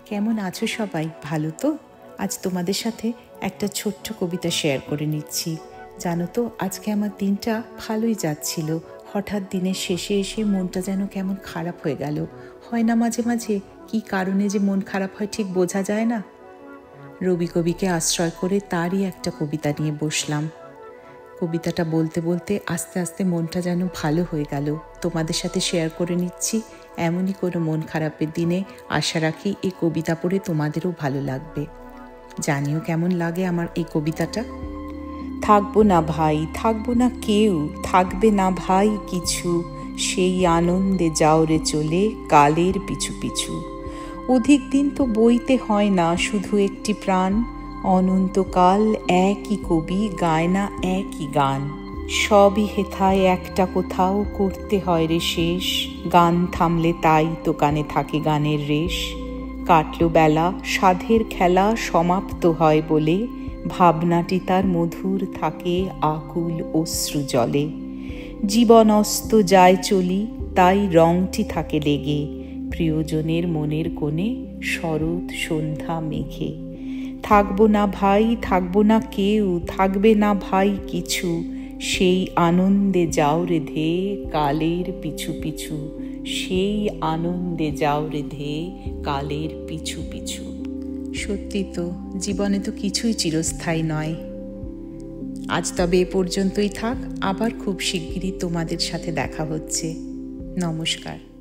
কেমন আছো সবাই? ভালো তো? আজ তোমাদের সাথে একটা ছোট্ট কবিতা শেয়ার করে নিচ্ছি। জানো তো, আজকে আমার দিনটা ভালোই যাচ্ছিল। হঠাৎ দিনের শেষে এসে মনটা যেন কেমন খারাপ হয়ে গেল। হয় না মাঝে মাঝে, কী কারণে যে মন খারাপ হয় ঠিক বোঝা যায় না। রবি কবিকে আশ্রয় করে তারই একটা কবিতা নিয়ে বসলাম। কবিতাটা বলতে বলতে আস্তে আস্তে মনটা যেন ভালো হয়ে গেল। তোমাদের সাথে শেয়ার করে নিচ্ছি। এমনই কোনো মন খারাপের দিনে আশা রাখি এই কবিতা পড়ে তোমাদেরও ভালো লাগবে। জানিও কেমন লাগে আমার এই কবিতাটা। থাকবো না ভাই, থাকবো না কেউ, থাকবে না ভাই কিছু, সেই আনন্দে যাও রে চলে কালের পিছু পিছু। অধিক দিন তো বইতে হয় না শুধু একটি প্রাণ, অনন্তকাল একই কবি গায় না একই গান। সবই হেথায় একটা কোথাও করতে হয় রে শেষ, গান থামলে তাই তো কানে থাকে গানের রেশ। কাটলো বেলা, সাধের খেলা সমাপ্ত হয় বলে, ভাবনাটি তার মধুর থাকে আকুল অশ্রু জলে। জীবন অস্ত যায় চলি, তাই রংটি থাকে লেগে, প্রিয়জনের মনের কোণে শরৎ সন্ধ্যা মেঘে। থাকবো না ভাই, থাকবো না কেউ, থাকবে না ভাই কিছু, সেই আনন্দে যাও রে ধেয়ে কালের পিছু পিছু, সেই আনন্দে যাও রে ধেয়ে কালের পিছু পিছু। সত্যি তো, জীবনে তো কিছুই চিরস্থায়ী নয়। আজ তবে এ পর্যন্তই থাক, আবার খুব শিগগিরই তোমাদের সাথে দেখা হচ্ছে। নমস্কার।